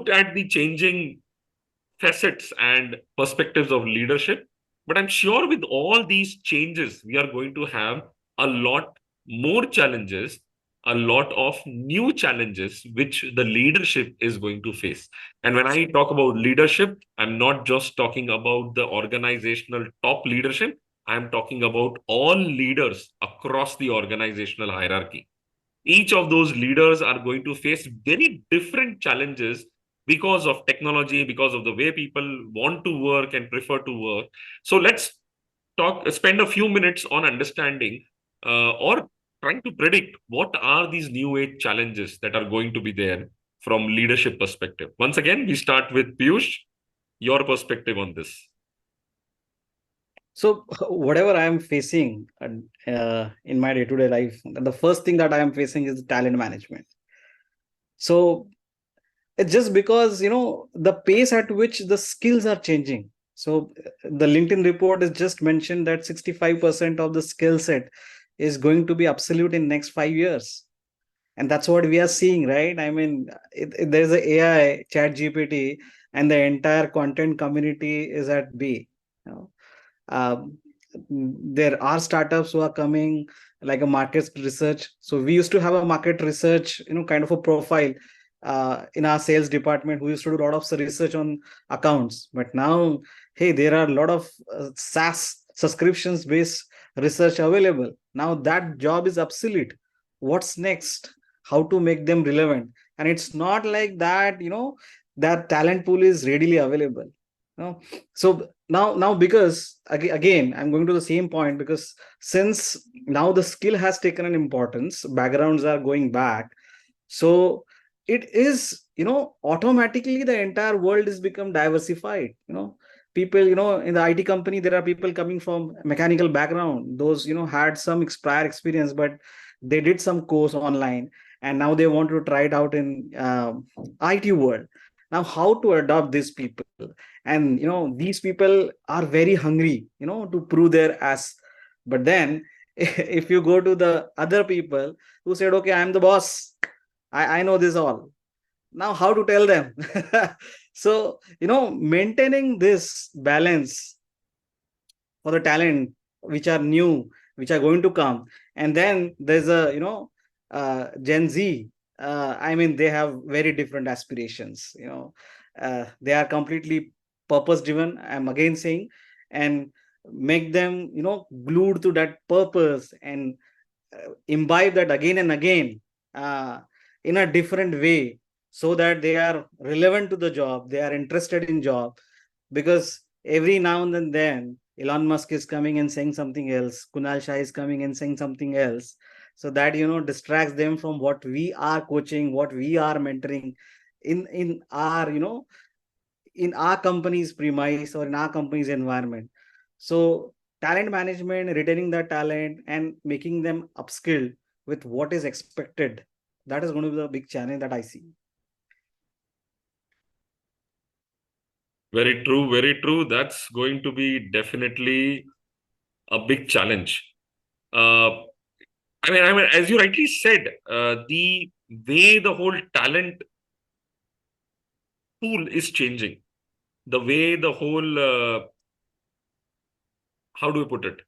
looked at the changing facets and perspectives of leadership. But I'm sure with all these changes, we are going to have a lot more challenges, a lot of new challenges which the leadership is going to face. And when I talk about leadership, I'm not just talking about the organizational top leadership, I'm talking about all leaders across the organizational hierarchy. Each of those leaders are going to face very different challenges because of technology, because of the way people want to work and prefer to work. So let's spend a few minutes on understanding or trying to predict what are these new age challenges that are going to be there from leadership perspective. Once again, we start with Piyush, your perspective on this. So whatever I am facing in my day-to-day life, the first thing that I am facing is talent management. So it's just because the pace at which the skills are changing. So the LinkedIn report is just mentioned that 65% of the skill set is going to be obsolete in next 5 years, and that's what we are seeing, right? I mean, there's a AI chat GPT, and the entire content community is at b you know um, there are startups who are coming, like a market research. So we used to have a market research kind of a profile in our sales department, who used to do a lot of research on accounts. But now, hey, there are a lot of SaaS subscriptions based research available. Now that job is obsolete. What's next? How to make them relevant? And it's not like that, that talent pool is readily available. So now because again, I'm going to the same point, because since now the skill has taken an importance, backgrounds are going back. So it is, automatically the entire world is become diversified. People, in the IT company, there are people coming from mechanical background, those had some prior experience, but they did some course online, and now they want to try it out in IT world. Now how to adopt these people? And these people are very hungry, to prove their ass. But then if you go to the other people who said, okay, I'm the boss, I know this all. Now how to tell them? So maintaining this balance for the talent which are new, which are going to come. And then there's a Gen Z. I mean, they have very different aspirations. They are completely purpose driven, I'm again saying. And make them glued to that purpose, and imbibe that again and again, uh, in a different way, so that they are relevant to the job, they are interested in job. Because every now and then Elon Musk is coming and saying something else, Kunal Shah is coming and saying something else, so that distracts them from what we are coaching, what we are mentoring in our in our company's premise or in our company's environment. So talent management, retaining the talent and making them upskilled with what is expected, that is going to be the big challenge that I see. Very true, very true. That's going to be definitely a big challenge. Uh, I mean, as you rightly said, the way the whole talent pool is changing, the way the whole, how do we put it?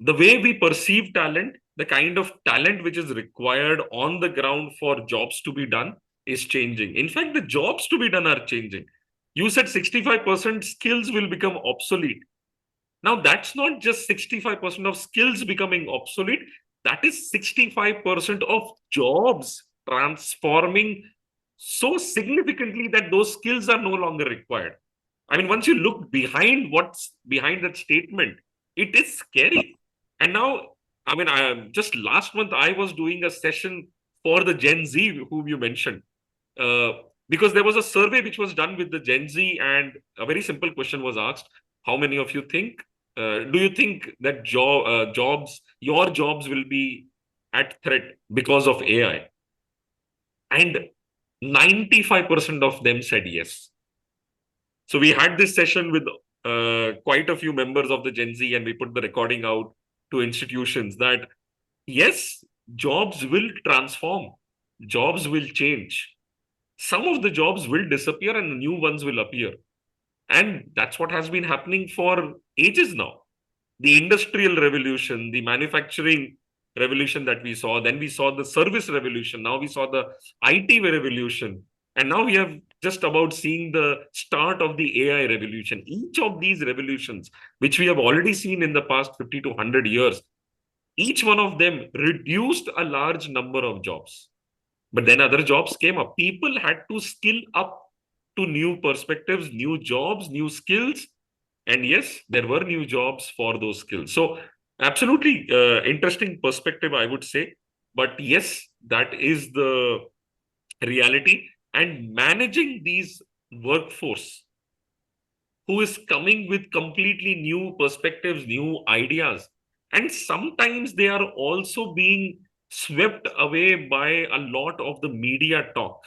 The way we perceive talent, the kind of talent which is required on the ground for jobs to be done is changing. In fact, the jobs to be done are changing. You said 65% skills will become obsolete. Now, that's not just 65% of skills becoming obsolete, that is 65% of jobs transforming so significantly that those skills are no longer required. I mean, once you look behind what's behind that statement, it is scary. And now, I mean, just last month, I was doing a session for the Gen Z, whom you mentioned, uh, because there was a survey which was done with the Gen Z, and a very simple question was asked: how many of you think? Do you think that your jobs will be at threat because of AI? And 95% of them said yes. So we had this session with quite a few members of the Gen Z, and we put the recording out to institutions that yes, jobs will transform, jobs will change. some of the jobs will disappear and new ones will appear. And that's what has been happening for ages now. The industrial revolution, the manufacturing revolution that we saw, then we saw the service revolution, now we saw the IT revolution, and now we have just about seeing the start of the AI revolution. Each of these revolutions, which we have already seen in the past 50 to 100 years, each one of them reduced a large number of jobs. But then other jobs came up. People had to skill up to new perspectives, new jobs, new skills. And yes, there were new jobs for those skills. So, absolutely interesting perspective, I would say. But yes, that is the reality. And managing these workforce who is coming with completely new perspectives, new ideas. And sometimes they are also being swept away by a lot of the media talk.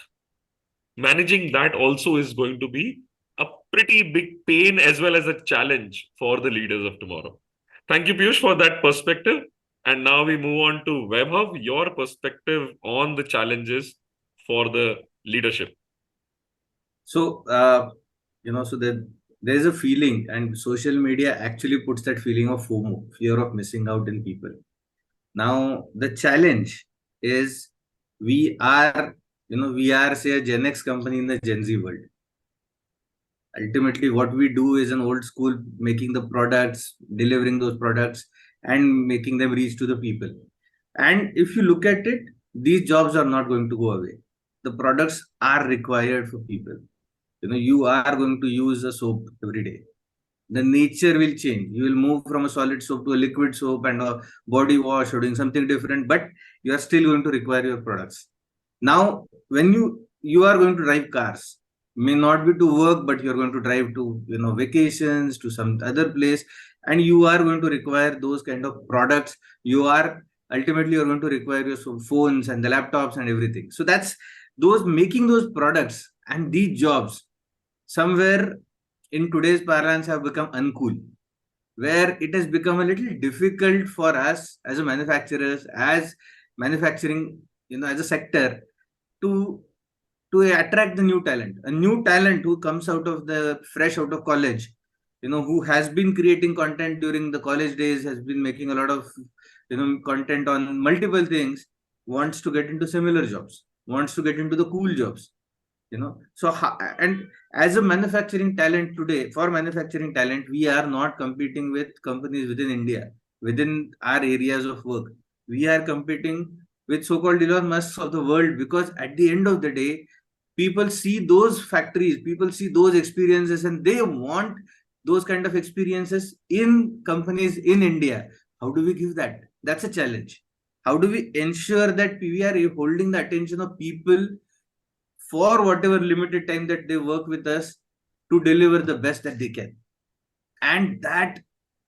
Managing that also is going to be a pretty big pain as well as a challenge for the leaders of tomorrow. Thank you, Piyush, for that perspective. And now we move on to Webhub, your perspective on the challenges for the leadership. So, so there is a feeling, and social media actually puts that feeling of FOMO, fear of missing out in people. Now, the challenge is we are, say, a Gen X company in the Gen Z world. Ultimately, what we do is an old school, making the products, delivering those products, and making them reach to the people. And if you look at it, these jobs are not going to go away. The products are required for people. You are going to use a soap every day. The nature will change. You will move from a solid soap to a liquid soap and a body wash or doing something different, but you are still going to require your products. Now, when you are going to drive cars, may not be to work, but you're going to drive to vacations, to some other place, and you are going to require those kind of products. Ultimately you're going to require your phones and the laptops and everything. So that's those making those products and these jobs somewhere in today's parlance have become uncool, where it has become a little difficult for us as a manufacturers, as manufacturing, as a sector, to attract the new talent, a new talent who comes out of the fresh out of college, who has been creating content during the college days, has been making a lot of content on multiple things, wants to get into similar jobs, wants to get into the cool jobs. And as a manufacturing talent today, for manufacturing talent, we are not competing with companies within India, within our areas of work. We are competing with so-called Elon Musk of the world, because at the end of the day, people see those factories, people see those experiences, and they want those kind of experiences in companies in India. How do we give that? That's a challenge. How do we ensure that we are holding the attention of people for whatever limited time that they work with us to deliver the best that they can? And that,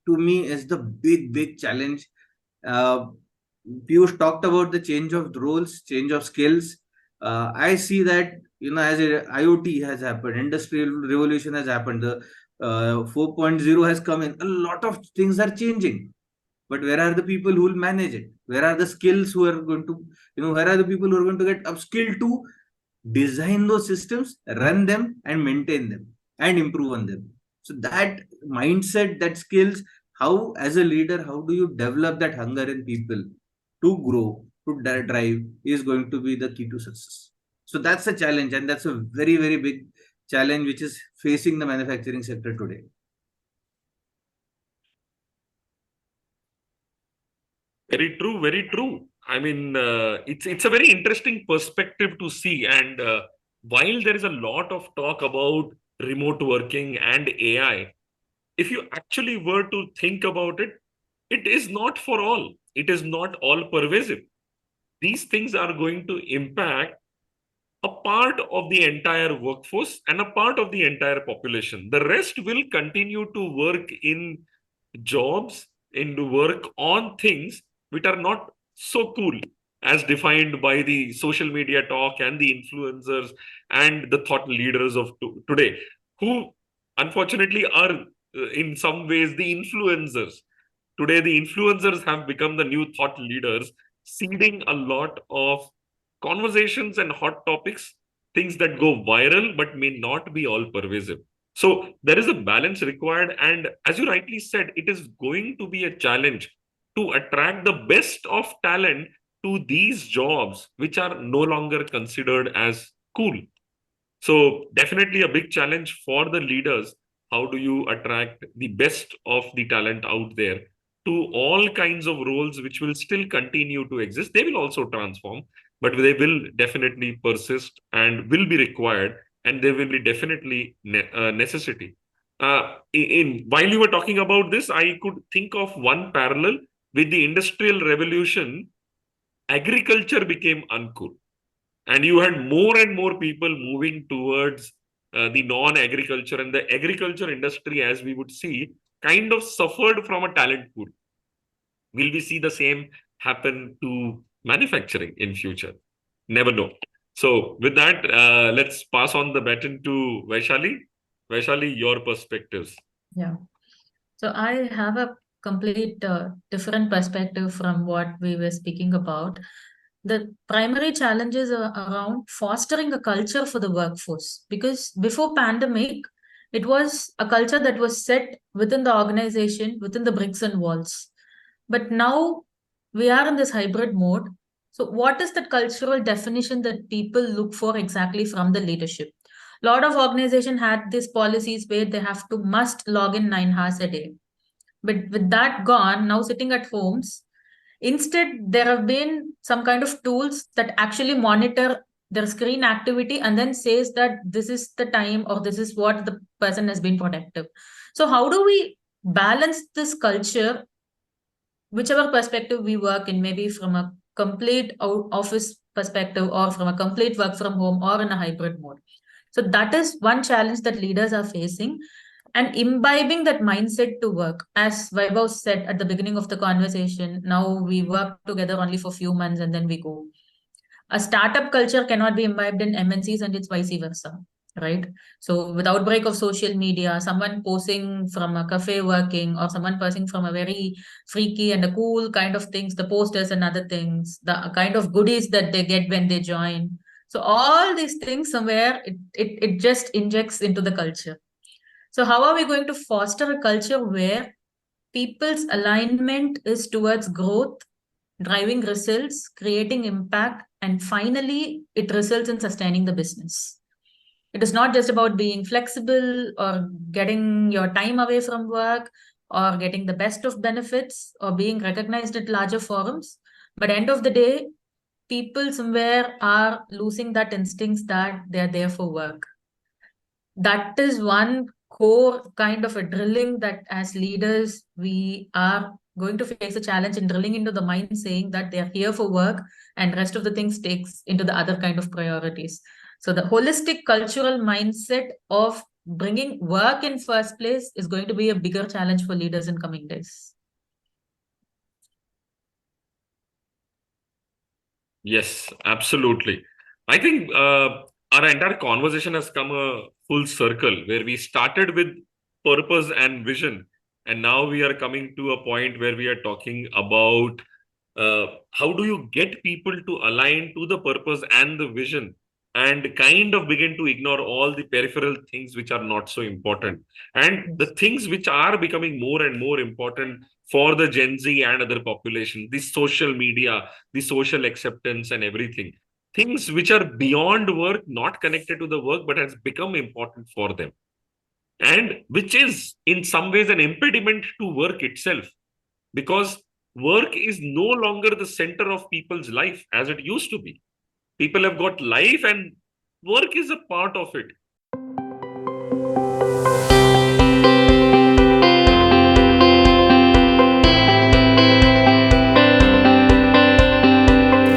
to me, is the big challenge. Piyush talked about the change of roles, change of skills. I see that, as IoT has happened, industrial revolution has happened, the 4.0 has come in, a lot of things are changing. But where are the people who will manage it? Where are the skills who are going to, where are the people who are going to get upskilled to design those systems, run them, and maintain them, and improve on them? So that mindset, that skills, how as a leader, how do you develop that hunger in people to grow, to drive, is going to be the key to success. So that's a challenge, and that's a very big challenge which is facing the manufacturing sector today. Very true, very true. I mean, it's a very interesting perspective to see. And while there is a lot of talk about remote working and AI, if you actually were to think about it, it is not for all. It is not all pervasive. These things are going to impact a part of the entire workforce and a part of the entire population. The rest will continue to work in jobs, and to work on things which are not so cool as defined by the social media talk and the influencers and the thought leaders of today, who unfortunately are in some ways the influencers. Today, the influencers have become the new thought leaders, seeding a lot of conversations and hot topics things that go viral but may not be all pervasive. So there is a balance required. And as you rightly said, it is going to be a challenge to attract the best of talent to these jobs, which are no longer considered as cool. So definitely a big challenge for the leaders. How do you attract the best of the talent out there to all kinds of roles which will still continue to exist? They will also transform, but they will definitely persist and will be required, and they will be definitely necessity. While you were talking about this, I could think of one parallel with the Industrial Revolution. Agriculture became uncool, and you had more and more people moving towards the non-agriculture, and the agriculture industry, as we would see, kind of suffered from a talent pool. Will we see the same happen to manufacturing in future? Never know. So with that, let's pass on the baton to Vaishali. Vaishali, your perspectives. Yeah. So I have a complete different perspective from what we were speaking about. The primary challenges are around fostering a culture for the workforce, because before pandemic, it was a culture that was set within the organization, within the bricks and walls. But now we are in this hybrid mode. So what is the cultural definition that people look for exactly from the leadership? A lot of organization had these policies where they have to must log in 9 hours a day. But with that gone, now sitting at homes, instead there have been some kind of tools that actually monitor their screen activity and then says that this is the time or this is what the person has been productive. So how do we balance this culture, whichever perspective we work in, maybe from a complete office perspective or from a complete work from home or in a hybrid mode? So that is one challenge that leaders are facing, and imbibing that mindset to work. As Vaibhav said at the beginning of the conversation, now we work together only for a few months and then we go. A startup culture cannot be imbibed in MNCs, and it's vice versa, right? So with outbreak of social media, someone posing from a cafe working or someone posing from a very freaky and a cool kind of things, the posters and other things, the kind of goodies that they get when they join. So all these things somewhere it just injects into the culture. So how are we going to foster a culture where people's alignment is towards growth, driving results, creating impact, and finally it results in sustaining the business? It is not just about being flexible or getting your time away from work or getting the best of benefits or being recognized at larger forums. But end of the day, people somewhere are losing that instincts that they're there for work. That is one core kind of a drilling that as leaders, we are going to face a challenge in drilling into the mind, saying that they're here for work and rest of the things takes into the other kind of priorities. So the holistic cultural mindset of bringing work in first place is going to be a bigger challenge for leaders in coming days. Yes, absolutely. I think our entire conversation has come a full circle where we started with purpose and vision, and now we are coming to a point where we are talking about how do you get people to align to the purpose and the vision and kind of begin to ignore all the peripheral things which are not so important, and the things which are becoming more and more important for the Gen Z and other population, the social media, the social acceptance and everything, things which are beyond work, not connected to the work, but has become important for them, and which is in some ways an impediment to work itself, because work is no longer the center of people's life as it used to be. People have got life and work is a part of it.